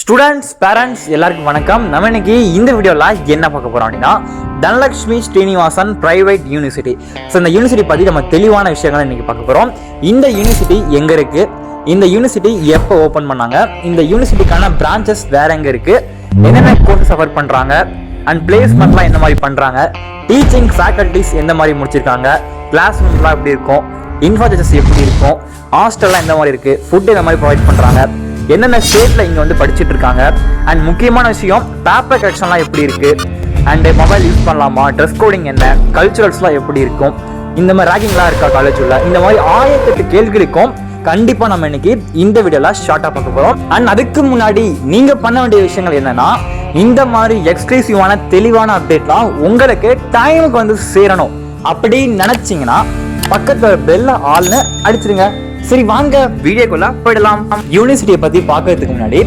Students parents எல்லாருக்கும் வணக்கம். நம்ம இன்னைக்கு இந்த வீடியோவில் என்ன பார்க்க போகிறோம் அப்படின்னா Dhanalakshmi Srinivasan private university. So இந்த யூனிவர்சிட்டி பற்றி நம்ம தெளிவான விஷயங்களை இன்னைக்கு பார்க்க போகிறோம். இந்த யூனிவர்சிட்டி எங்கே இருக்குது, இந்த யூனிவர்சிட்டி எப்போ ஓப்பன் பண்ணாங்க, இந்த யூனிவர்சிட்டிக்கான பிரான்ச்சஸ் வேற எங்கே இருக்குது, என்னென்ன கோர்சஸ் அஃபர் பண்ணுறாங்க அண்ட் பிளேஸ்மெண்ட்லாம் என்ன மாதிரி பண்ணுறாங்க, டீச்சிங் ஃபேக்கல்ட்டிஸ் எந்த மாதிரி முடிச்சிருக்காங்க, கிளாஸ் ரூம்லாம் எப்படி இருக்கும், இன்ஃப்ராஸ்ட்ரக்சர்ஸ் எப்படி இருக்கும், ஹாஸ்டல்லாம் எந்த மாதிரி இருக்குது, ஃபுட் எந்த மாதிரி ப்ரொவைட் பண்ணுறாங்க, என்னென்ன ஸ்டேட்ல இங்கே வந்து படிச்சுட்டு இருக்காங்க, அண்ட் முக்கியமான விஷயம் பேப்பர் கரெக்ஷன்லாம் எப்படி இருக்கு, அண்ட் மொபைல் யூஸ் பண்ணலாமா, ட்ரெஸ் கோடிங் என்ன, கல்ச்சுரல்ஸ்லாம் எப்படி இருக்கும், இந்த மாதிரி ரேகிங்லாம் இருக்கா காலேஜ் உள்ள, இந்த மாதிரி 1008 கேள்வி இருக்கும். கண்டிப்பா நம்ம இன்னைக்கு இந்த வீடியோல ஷார்ட்டா பார்க்க போறோம். அண்ட் அதுக்கு முன்னாடி நீங்க பண்ண வேண்டிய விஷயங்கள் என்னன்னா, இந்த மாதிரி எக்ஸ்க்ளூசிவான தெளிவான அப்டேட்லாம் உங்களுக்கு டைமுக்கு வந்து சேரணும் அப்படி நினைச்சீங்கன்னா பக்கத்துல பெல்ல ஆல்னு அடிச்சிருங்க. சரி வாங்க வீடியோக்குள்ள போயிடலாம். யூனிவர்சிட்டியை பத்தி பார்க்கறதுக்கு முன்னாடி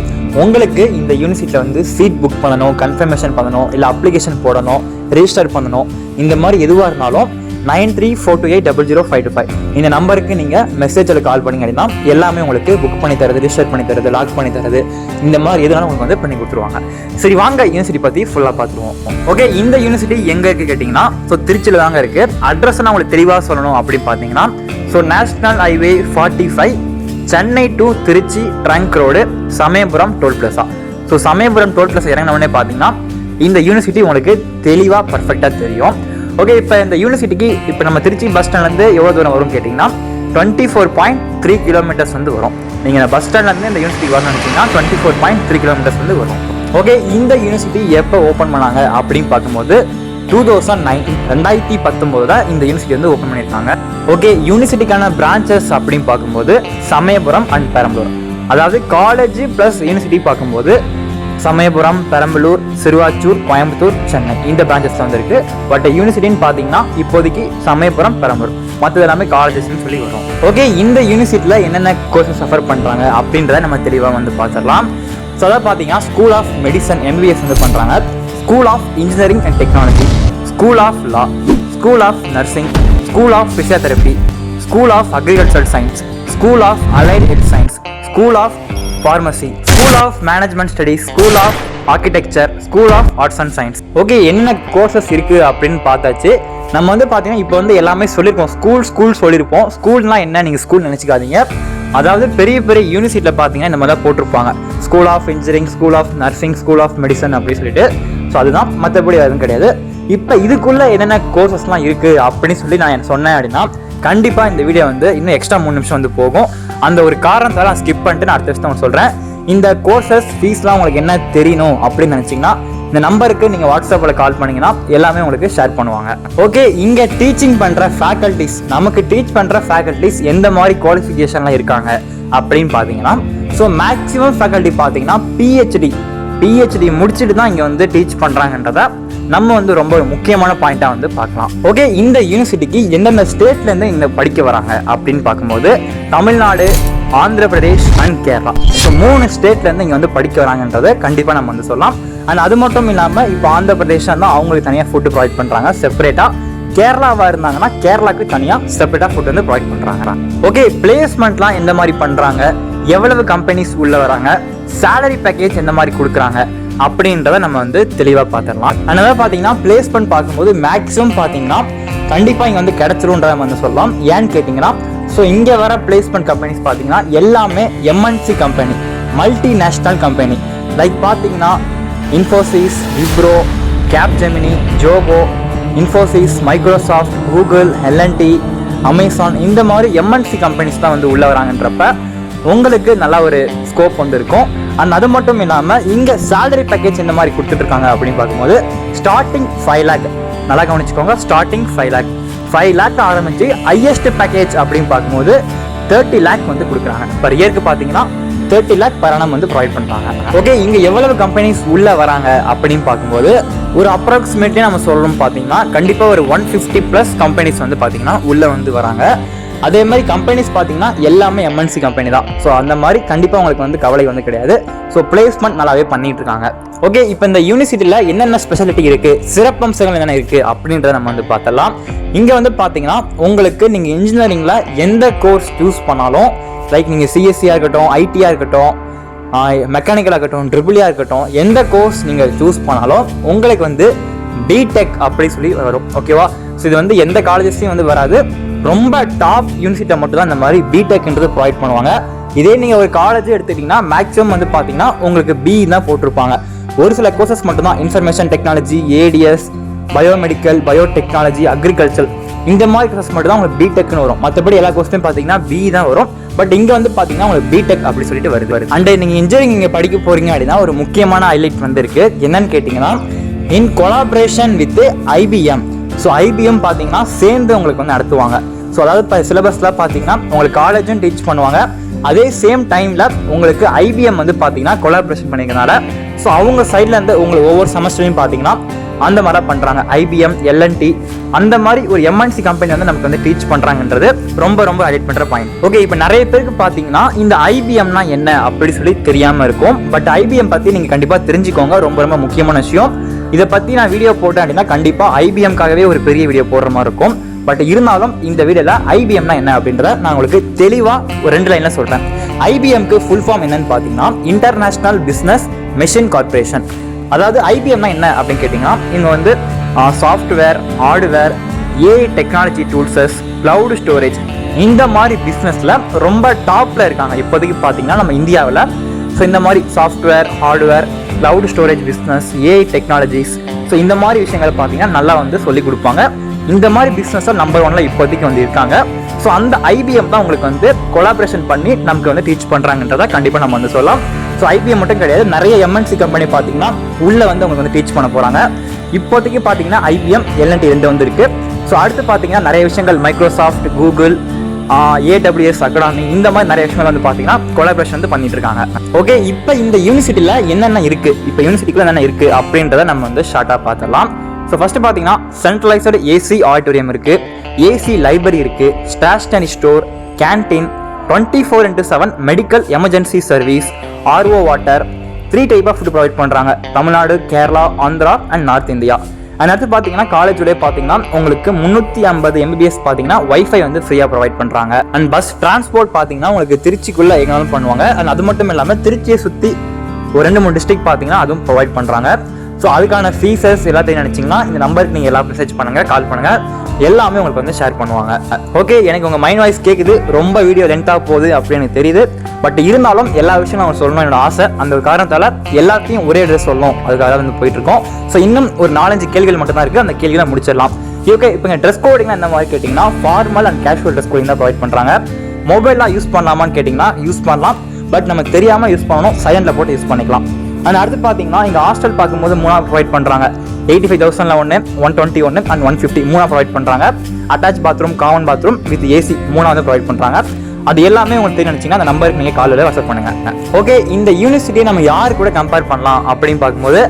உங்களுக்கு இந்த யூனிவர்சிட்டியில வந்து சீட் புக் பண்ணணும், கன்ஃபர்மேஷன் பண்ணணும், இல்லை அப்ளிகேஷன் போடணும், ரெஜிஸ்டர் பண்ணணும், இந்த மாதிரி எதுவாக இருந்தாலும் 9342800525 இந்த நம்பருக்கு நீங்க மெசேஜில் கால் பண்ணீங்க அப்படின்னா எல்லாமே உங்களுக்கு புக் பண்ணி தரது, ரிஜிஸ்டர் பண்ணி தரது, லாக் பண்ணி தரது, இந்த மாதிரி எதுனாலும் உங்களுக்கு வந்து பண்ணி கொடுத்துருவாங்க. சரி வாங்க யூனிவர்சிட்டி பத்தி ஃபுல்லா பார்த்துருவோம். ஓகே, இந்த யூனிவர்சிட்டி எங்க இருக்கு கேட்டீங்கன்னா, ஸோ திருச்சியில தாங்க இருக்கு. அட்ரஸ் நான் உங்களுக்கு தெளிவாக சொல்லணும் அப்படின்னு பார்த்தீங்கன்னா, so national highway 45 Chennai to Trichy trunk road, Samayapuram toll plaza. So Samayapuram toll plaza இறங்கினவொடனே பார்த்தீங்கன்னா இந்த யூனிவர்சிட்டி உங்களுக்கு தெளிவாக பர்ஃபெக்டாக தெரியும். ஓகே, இப்போ இந்த யூனிவர்சிட்டிக்கு இப்போ நம்ம திருச்சி பஸ் ஸ்டாண்ட்லேருந்து எவ்வளோ தூரம் வரும் கேட்டிங்கன்னா 24.3 கிலோமீட்டர்ஸ் வந்து வரும். நீங்கள் இந்த பஸ் ஸ்டாண்ட்லேருந்து இந்த யூனிவர்சிட்டி வரணும்னு நினச்சிங்கன்னா 24.3 கிலோமீட்டர்ஸ் வந்து வரும். ஓகே, இந்த யூனிவர்சிட்டி எப்போ ஓப்பன் பண்ணாங்க அப்படின்னு பார்க்கும்போது 2019 தான் இந்த யூனிவர்சிட்டி வந்து ஓப்பன் பண்ணியிருக்காங்க. ஓகே, யூனிவர்சிட்டிக்கான பிரான்ச்சஸ் அப்படின்னு பார்க்கும்போது சமயபுரம் அண்ட் பெரம்பலூர், அதாவது காலேஜ் ப்ளஸ் யூனிவர்சிட்டி பார்க்கும்போது சமயபுரம், பெரம்பலூர், சிறுவாச்சூர், கோயம்புத்தூர், சென்னை இந்த பிரான்ச்சஸ் வந்துருக்கு. பட் யூனிவர்சிட்டின்னு பார்த்தீங்கன்னா இப்போதைக்கு சமயபுரம், பெரம்பலூர், மற்றது எல்லாமே காலேஜஸ்ன்னு சொல்லி வரும். ஓகே, இந்த யூனிவர்சிட்டியில் என்னென்ன கோர்சஸ் சஃபர் பண்ணுறாங்க அப்படின்றத நம்ம தெளிவாக வந்து பார்த்துடலாம். ஸோ அதாவது பார்த்தீங்கன்னா ஸ்கூல் ஆஃப் மெடிசன் MBBS வந்து பண்ணுறாங்க, school of engineering and technology, school of law, school of nursing, school of physiotherapy, school of agricultural science, school of allied health science, school of pharmacy, school of management studies, school of architecture, school of arts and science. Okay, என்ன courses இருக்குது அப்படின்னு பார்த்தாச்சு. நம்ம வந்து பார்த்தீங்கன்னா இப்போ வந்து எல்லாமே சொல்லியிருக்கோம், ஸ்கூல் சொல்லியிருப்போம். ஸ்கூல்னால் என்ன நீங்கள் ஸ்கூல் நினச்சிக்காதீங்க. அதாவது பெரிய பெரிய யூனிவர்சிட்டியில் பார்த்தீங்கன்னா இந்த மாதிரி தான் போட்டிருப்பாங்க, school of engineering, school of nursing, school of medicine அப்படின்னு சொல்லிட்டு. ஸோ அதுதான், மற்றபடி எதுவும் கிடையாது. இப்போ இதுக்குள்ளே என்னென்ன கோர்சஸ்லாம் இருக்குது அப்படின்னு சொல்லி நான் சொன்னேன் அப்படின்னா கண்டிப்பாக இந்த வீடியோ வந்து இன்னும் எக்ஸ்ட்ரா 3 நிமிஷம் வந்து போகும். அந்த ஒரு காரணத்தால் நான் ஸ்கிப் பண்ணிட்டு நான் அடுத்த வருஷம் சொல்கிறேன். இந்த கோர்சஸ் ஃபீஸ்லாம் உங்களுக்கு என்ன தெரியணும் அப்படின்னு நினச்சிங்கன்னா இந்த நம்பருக்கு நீங்கள் வாட்ஸ்அப்பில் கால் பண்ணிங்கன்னா எல்லாமே உங்களுக்கு ஷேர் பண்ணுவாங்க. ஓகே, இங்கே டீச்சிங் பண்ணுற ஃபேக்கல்ட்டிஸ், நமக்கு டீச் பண்ணுற ஃபேக்கல்ட்டிஸ் எந்த மாதிரி குவாலிஃபிகேஷன்லாம் இருக்காங்க அப்படின்னு பார்த்தீங்கன்னா, ஸோ மேக்ஸிமம் ஃபேக்கல்ட்டி பார்த்தீங்கன்னா பிஹெச்டி முடிச்சுட்டு தான் இங்கே வந்து டீச் பண்ணுறாங்கன்றத நம்ம வந்து ரொம்ப முக்கியமான பாயிண்டாக வந்து பார்க்கலாம். ஓகே, இந்த யூனிவர்சிட்டிக்கு எந்தெந்த ஸ்டேட்லேருந்து இங்கே படிக்க வராங்க அப்படின்னு பார்க்கும்போது தமிழ்நாடு, ஆந்திர பிரதேஷ் அண்ட் கேரளா, ஸோ 3 ஸ்டேட்லேருந்து இங்கே வந்து படிக்க வராங்கன்றதை கண்டிப்பாக நம்ம வந்து சொல்லலாம். அண்ட் அது மட்டும் இல்லாமல் இப்போ ஆந்திர பிரதேஷ் தான் அவங்களுக்கு தனியாக ஃபுட்டு ப்ரொவைட் பண்ணுறாங்க செப்பரேட்டாக. கேரளாவாக இருந்தாங்கன்னா கேரளாவுக்கு தனியாக செப்பரேட்டாக ஃபுட் வந்து ப்ரொவைட் பண்ணுறாங்க. ஓகே, பிளேஸ்மெண்ட்லாம் எந்த மாதிரி பண்ணுறாங்க, எவ்வளவு கம்பெனிஸ் உள்ளே வராங்க, சேலரி பேக்கேஜ் எந்த மாதிரி கொடுக்குறாங்க அப்படின்றத நம்ம வந்து தெளிவாக பார்த்துடலாம். அதனால பார்த்தீங்கன்னா பிளேஸ்மெண்ட் பார்க்கும்போது மேக்ஸிமம் பார்த்தீங்கன்னா கண்டிப்பாக இங்கே வந்து கிடைச்சிரும்ன்றத வந்து சொல்லலாம். ஏன்னு கேட்டிங்கன்னா, ஸோ இங்கே வர பிளேஸ்மெண்ட் கம்பெனிஸ் பார்த்தீங்கன்னா எல்லாமே MNC company, multinational company. Like பார்த்தீங்கன்னா Infosys, Wipro, Capgemini, Zoho, Infosys, Microsoft, Google, L&T, Amazon, இந்த மாதிரி MNC கம்பெனிஸ் தான் வந்து உள்ளே வராங்கன்றப்ப உங்களுக்கு நல்ல ஒரு ஸ்கோப் வந்து இருக்கும். அண்ட் அது மட்டும் இல்லாமல் இங்கே சேலரி பேக்கேஜ் இந்த மாதிரி கொடுத்துட்ருக்காங்க அப்படின்னு பார்க்கும்போது ஸ்டார்டிங் 5 lakh, நல்லா கவனிச்சுக்கோங்க, ஸ்டார்டிங் 5 lakh ஆரம்பிச்சு ஹையஸ்ட் பேக்கேஜ் அப்படின்னு பார்க்கும்போது 30 lakh வந்து கொடுக்குறாங்க. பர் இயருக்கு பார்த்தீங்கன்னா 30 lakh per annum வந்து ப்ரொவைட் பண்ணுறாங்க. ஓகே, இங்கே எவ்வளவு கம்பெனிஸ் உள்ளே வராங்க அப்படின்னு பார்க்கும்போது ஒரு அப்ராக்சிமேட்லி நம்ம சொல்லணும் பார்த்தீங்கன்னா கண்டிப்பாக ஒரு 150+ கம்பெனிஸ் வந்து பார்த்தீங்கன்னா உள்ளே வந்து வராங்க. அதே மாதிரி கம்பெனிஸ் பார்த்தீங்கன்னா எல்லாமே MNC கம்பெனி தான். ஸோ அந்த மாதிரி கண்டிப்பாக உங்களுக்கு வந்து கவலை வந்து கிடையாது. ஸோ பிளேஸ்மெண்ட் நல்லாவே பண்ணிட்டு இருக்காங்க. ஓகே, இப்போ இந்த யூனிவர்சிட்டியில் என்னென்ன ஸ்பெஷாலிட்டி இருக்குது, சிறப்பம்சங்கள் என்னென்ன இருக்குது அப்படின்றத நம்ம வந்து பார்த்தலாம். இங்கே வந்து பார்த்தீங்கன்னா உங்களுக்கு நீங்கள் இன்ஜினியரிங்கில் எந்த கோர்ஸ் சூஸ் பண்ணாலும், லைக் நீங்கள் CSE இருக்கட்டும், IT இருக்கட்டும், மெக்கானிக்கலாக இருக்கட்டும், ட்ரிபிளியாக இருக்கட்டும், எந்த கோர்ஸ் நீங்கள் சூஸ் பண்ணாலும் உங்களுக்கு வந்து பிடெக் அப்படி சொல்லி வரும். ஓகேவா? ஸோ இது வந்து எந்த காலேஜஸ்லையும் வந்து வராது. ரொம்ப டாப் யூனிவர்சிட்டியை மட்டும் தான் இந்த மாதிரி பிடெக்ன்றது ப்ரொவைட் பண்ணுவாங்க. இதே நீங்கள் ஒரு காலேஜ் எடுத்துக்கிட்டிங்கன்னா மேக்ஸிமம் வந்து பார்த்தீங்கன்னா உங்களுக்கு பி தான் போட்டிருப்பாங்க. ஒரு சில கோர்சஸ் மட்டும்தான் information technology, ADS, biomedical, biotechnology, agriculture, இந்த மாதிரி கோர்சஸ் மட்டும் தான் உங்களுக்கு பிடெக்னு வரும். மற்றபடி எல்லா கோர்ஸ்லையும் பார்த்தீங்கன்னா பி தான் வரும். பட் இங்கே வந்து பார்த்தீங்கன்னா உங்களுக்கு பிடெக் அப்படி சொல்லிட்டு வருது. அண்ட் நீங்கள் இன்ஜினியரிங் இங்கே படிக்க போகிறீங்க அப்படின்னா ஒரு முக்கியமான ஹைலைட் வந்து இருக்குது. என்னன்னு கேட்டிங்கன்னா, இன் collaboration with IBM. So IBM பார்த்தீங்கன்னா சேர்ந்து உங்களுக்கு வந்து நடத்துவாங்க. ஸோ அதாவது இப்போ சிலபஸில் பார்த்தீங்கன்னா உங்களுக்கு காலேஜும் டீச் பண்ணுவாங்க. அதே சேம் டைமில் உங்களுக்கு ஐபிஎம் வந்து பார்த்தீங்கன்னா கொலாபரேஷன் பண்ணிக்கிறனால ஸோ அவங்க சைட்லேருந்து உங்களுக்கு ஒவ்வொரு செமஸ்டரையும் பார்த்தீங்கன்னா அந்த மாதிரி பண்ணுறாங்க. ஐபிஎம், எல்என்டி, அந்த மாதிரி ஒரு எம்என்சி கம்பெனி வந்து நமக்கு வந்து டீச் பண்ணுறாங்கன்றது ரொம்ப ரொம்ப ஹைலைட் பண்ணுற பாயிண்ட். ஓகே, இப்போ நிறைய பேருக்கு பார்த்தீங்கன்னா இந்த ஐபிஎம்னா என்ன அப்படி சொல்லி தெரியாமல் இருக்கும். பட் ஐபிஎம் பற்றி நீங்கள் கண்டிப்பாக தெரிஞ்சுக்கோங்க. ரொம்ப ரொம்ப முக்கியமான விஷயம். இதை பற்றி நான் வீடியோ போட்டேன் அப்படின்னா கண்டிப்பாக ஐபிஎம்காகவே ஒரு பெரிய வீடியோ போடுற மாதிரி இருக்கும். பட் இருந்தாலும் இந்த வீடியோவில் ஐபிஎம்னா என்ன அப்படின்றத நான் உங்களுக்கு தெளிவாக ஒரு 2 லைனில் சொல்கிறேன். ஐபிஎம்க்கு ஃபுல் ஃபார்ம் என்னன்னு பார்த்தீங்கன்னா இன்டர்நேஷ்னல் பிஸ்னஸ் மெஷின் கார்பரேஷன். அதாவது ஐபிஎம்னா என்ன அப்படின்னு கேட்டிங்கன்னா, இங்கே வந்து software, hardware, AI technology tools, cloud storage, இந்த மாதிரி பிஸ்னஸில் ரொம்ப டாப்பில் இருக்காங்க இப்போதைக்கு பார்த்தீங்கன்னா நம்ம இந்தியாவில். ஸோ இந்த மாதிரி software, hardware, cloud storage business, AI technologies, so இந்த மாதிரி விஷயங்கள் பார்த்தீங்கன்னா நல்லா வந்து சொல்லிக் கொடுப்பாங்க. இந்த மாதிரி பிஸ்னஸை நம்பர் 1ல இப்போதைக்கு வந்து இருக்காங்க. ஸோ அந்த ஐபிஎம் தான் உங்களுக்கு வந்து கொலாபரேஷன் பண்ணி நமக்கு வந்து டீச் பண்ணுறாங்கன்றதை கண்டிப்பாக நம்ம வந்து சொல்லலாம். ஸோ ஐபிஎம் மட்டும் கிடையாது, நிறைய எம்என்சி கம்பெனி பார்த்தீங்கன்னா உள்ளே வந்து உங்களுக்கு வந்து டீச் பண்ண போகிறாங்க. இப்போதைக்கு பார்த்தீங்கன்னா ஐபிஎம், எல்என்டி 2 வந்து இருக்குது. ஸோ அடுத்து பார்த்தீங்கன்னா நிறைய விஷயங்கள் மைக்ரோசாஃப்ட், கூகுள், ஏடபிள்யூஎஸ் அகாடமி, இந்த மாதிரி நிறைய விஷயங்கள் வந்து பார்த்தீங்கன்னா கொலாபரேஷன் வந்து பண்ணிட்டு இருக்காங்க. ஓகே, இப்போ இந்த யூனிவர்சிட்டியில் என்னென்ன இருக்குது, இப்போ யூனிவர்சிட்டிக்குள்ள என்னென்ன இருக்குது அப்படின்றத நம்ம வந்து ஷார்ட்டாக பார்த்துடலாம். ஸோ ஃபஸ்ட்டு பார்த்தீங்கன்னா சென்ட்ரலைஸ்டு ஏசி ஆடிட்டோரியம் இருக்குது, ஏசி லைப்ரரி இருக்குது, stationery store, canteen, 24/7 medical emergency service, RO water, 3 type of food provide பண்ணுறாங்க. Tamil Nadu, Kerala, Andhra and north India. And அடுத்து பார்த்தீங்கன்னா காலேஜோட பார்த்தீங்கன்னா உங்களுக்கு 350 MBBS பார்த்தீங்கன்னா வைஃபை வந்து ஃப்ரீயாக ப்ரொவைட் பண்ணுறாங்க. அண்ட் பஸ் டிரான்ஸ்போர்ட் பார்த்தீங்கன்னா உங்களுக்கு திருச்சிக்குள்ளே எங்கேனாலும் பண்ணுவாங்க. அண்ட் அது மட்டும் இல்லாமல் திருச்சியை சுற்றி ஒரு 2-3 டிஸ்ட்ரிக்ட் பார்த்தீங்கன்னா அதுவும் ப்ரொவைட் பண்ணுறாங்க. ஸோ அதுக்கான ஃபீஸஸ் எல்லாத்தையும் நினச்சிங்கன்னா இந்த நம்பருக்கு நீங்கள் எல்லாம் மெசேஜ் பண்ணுங்கள், கால் பண்ணுங்கள், எல்லாமே உங்களுக்கு வந்து ஷேர் பண்ணுவாங்க. ஓகே, எனக்கு உங்கள் மைண்ட் வாய்ஸ் கேட்குது, ரொம்ப வீடியோ லென்த்தாக போகுது அப்படின்னு எனக்கு தெரியுது. பட் இருந்தாலும் எல்லா விஷயம் நான் சொல்லணும் என்னோட ஆசை. அந்த ஒரு காரணத்தால் எல்லாத்தையும் ஒரே ட்ரெஸ் சொல்லணும், அதுக்காக வந்து போயிட்டுருக்கோம். ஸோ இன்னும் ஒரு 4-5 கேள்விகள் மட்டும் தான் இருக்குது, அந்த கேள்விகளை முடிச்சிடலாம். ஓகே, இப்போ இங்கே ட்ரெஸ் கோடிங்லாம் இந்த மாதிரி கேட்டிங்கன்னா formal and casual dress coding தான் ப்ரொவைட் பண்ணுறாங்க. மொபைல்லாம் யூஸ் பண்ணலாமான்னு கேட்டிங்கன்னா யூஸ் பண்ணலாம். பட் நம்ம தெரியாமல் யூஸ் பண்ணணும், சைலண்டில் போட்டு யூஸ் பண்ணிக்கலாம். அண்ட் அடுத்து பார்த்தீங்கன்னா இங்கே ஹாஸ்டல் பார்க்கும்போது 3 ப்ரொவைட் பண்ணுறாங்க. 85,000 ஒன்று, 121 அண்ட் 150 3 ப்ரொவைட் பண்ணுறாங்க. Attach bathroom, common bathroom with AC 3 வந்து ப்ரொவைட் பண்ணுறாங்க. அது எல்லாமே உங்களுக்கு தெரியும் நினச்சிங்கன்னா அந்த நம்பருக்கு நீங்கள் காலில் வாட்ஸ்அப் பண்ணுங்கள். ஓகே, இந்த யூனிவர்சிட்டியை நம்ம யார் கூட கம்பேர் பண்ணலாம் அப்படின்னு பார்க்கும்போது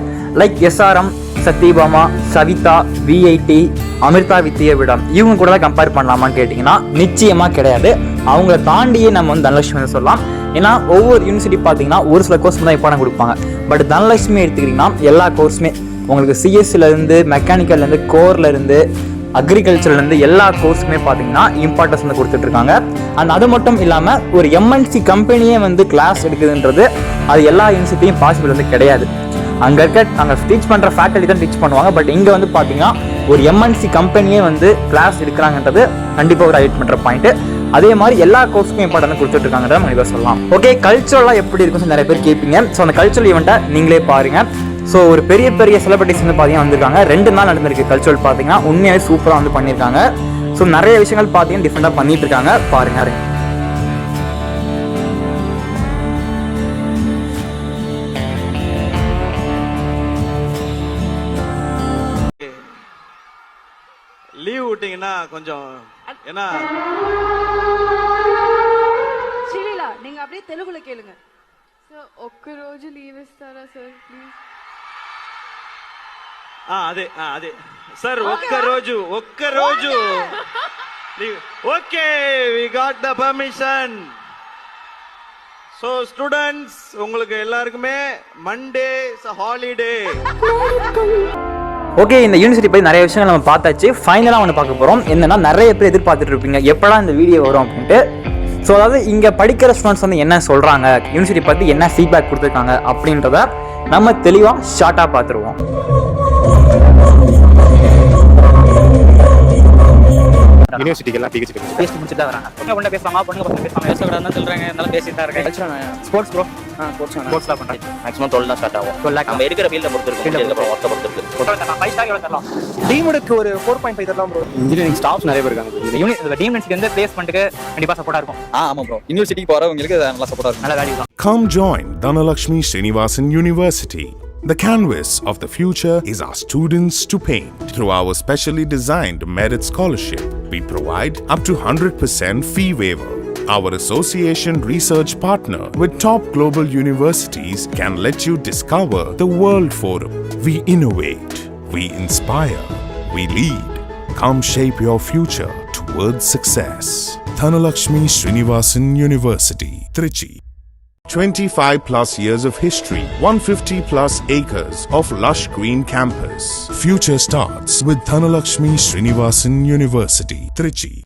like SRM, Sathyabama, Saveetha, VIT, Amrita Vidyapeetham இவங்க கூட தான் கம்பேர் பண்ணலாமான்னு கேட்டிங்கன்னா நிச்சயமாக கிடையாது. அவங்கள தாண்டியே நம்ம வந்து தனலட்சுமி சொல்லலாம். ஏன்னா ஒவ்வொரு யூனிவர்சிட்டி பார்த்தீங்கன்னா ஒரு சில கோர்ஸ் தான் இம்பார்ட்டன்ட் கொடுப்பாங்க. பட் தனலட்சுமி எடுத்துக்கிட்டிங்கன்னா எல்லா கோர்ஸுமே உங்களுக்கு சிஎஸ்சிலேருந்து, மெக்கானிக்கல்லேருந்து, கோர்லேருந்து, அக்ரிகல்ச்சர்லேருந்து எல்லா கோர்ஸுமே பார்த்தீங்கன்னா இம்பார்ட்டன்ஸ் வந்து கொடுத்துட்ருக்காங்க. அண்ட் அது மட்டும் இல்லாமல் ஒரு எம்என்சி கம்பெனியே வந்து கிளாஸ் எடுக்குதுன்றது அது எல்லா யூனிவர்சிட்டியும் பாசிபிள் வந்து கிடையாது. அங்கே டீச் பண்ணுற ஃபேக்கல்ட்டி தான் டீச் பண்ணுவாங்க. பட் இங்கே வந்து பார்த்தீங்கன்னா ஒரு எம்என்சி கம்பெனியே வந்து கிளாஸ் எடுக்கிறாங்கன்றது கண்டிப்பாக ஒரு ஹைலைட் பண்ணுற பாயிண்ட்டு. அதே மாதிரி எல்லா கோர்ஸுக்கும் இம்பார்ட்டன்ட் கொடுத்துட்ருக்காங்கன்றத நம்ம சொல்லலாம். ஓகே, கல்ச்சுரலாக எப்படி இருக்குன்னு நிறைய பேர் கேட்பீங்க. ஸோ அந்த கல்ச்சுரல் ஈவெண்ட்டை நீங்களே பாருங்கள். ஸோ ஒரு பெரிய பெரிய செலிபிரிட்டிஸ் வந்து பார்த்தீங்கன்னா வந்திருக்காங்க. 2 நாள் நடந்திருக்கு கல்ச்சுரல் பார்த்தீங்கன்னா உண்மையாகவே சூப்பராக வந்து பண்ணியிருக்காங்க. ஸோ நிறைய விஷயங்கள் பார்த்தீங்கன்னா டிஃப்ரெண்டாக பண்ணிட்டு இருக்காங்க, பாருங்க. லீவ் விட்டீங்கன்னா கொஞ்சம் ஏன்னா శ్రీలీల நீங்க அப்படியே తెలుగులో கேளுங்க. సార్ ఒక్క రోజు లీవ్ ఇస్తారా సార్ ప్లీజ్? అదే సార్ ఒక్క రోజు okay, we got the permission. So students உங்களுக்கு எல்லாருக்குமே மண்டே ஹாலிடே. ஓகே, இந்த யூனிவர்சிட்டி பற்றி நிறைய விஷயங்கள் நம்ம பார்த்தாச்சு. ஃபைனலாக ஒன்று பார்க்க போகிறோம். என்னன்னா நிறைய பேர் எதிர்பார்த்துட்டு இருப்பீங்க எப்படா இந்த வீடியோ வரும் அப்படின்ட்டு. ஸோ அதாவது இங்கே படிக்கிற ஸ்டூடெண்ட்ஸ் வந்து என்ன சொல்கிறாங்க, யூனிவர்சிட்டி பற்றி என்ன ஃபீட்பேக் கொடுத்துருக்காங்க அப்படின்றத நம்ம தெளிவாக ஷார்ட்டாக பார்த்துருவோம். யூனிவர்சிட்டிக்கெல்லாம் பிஹெச்டி பேசி முடிச்சுட்டு வராங்க. பொண்ணு பேசலாமா, பொண்ணு பசங்க பேசலாமா, பேசக்கூடாதுன்னு சொல்கிறாங்க, இருந்தாலும் பேசிட்டு தான் இருக்கேன். ஸ்போர்ட்ஸ் ப்ரோ, ஸ்போர்ட்ஸ்லாம் பண்ணுறேன். மேக்ஸிமம் 12 தான் ஸ்டார்ட் ஆகும். 12 lakh நம்ம இருக்கிற ஃபீல்ட பொறுத்து இருக்கு, அதுக்கப்புறம் ஒர்க்க பொறுத்து இருக்கு. 5 star எவ்வளோ தரலாம்? டீமுக்கு ஒரு 4.5 தரலாம் ப்ரோ. இன்ஜினியரிங் ஸ்டாஃப்ஸ் நிறைய பேர் இருக்காங்க. யூனிவர்சிட்டி வந்து பிளேஸ்மெண்ட்டுக்கு கண்டிப்பாக சப்போர்ட்டாக இருக்கும். ஆமா ப்ரோ, யூனிவர்சிட்டிக்கு போறவங்களுக்கு நல்லா சப்போர்ட்டா இருக்கும். நல்ல வேல்யூ தான். Come join Dhanalakshmi Srinivasan University. The canvas of the future is our students to paint. Through our specially designed merit scholarship, we provide up to 100% fee waiver. Our association research partner with top global universities can let you discover the World Forum. We innovate, we inspire, we lead. Come shape your future towards success. Dhanalakshmi Srinivasan University, Trichy. 25 plus years of history, 150 plus acres of lush green campus. Future starts with Dhanalakshmi Srinivasan University, Trichy.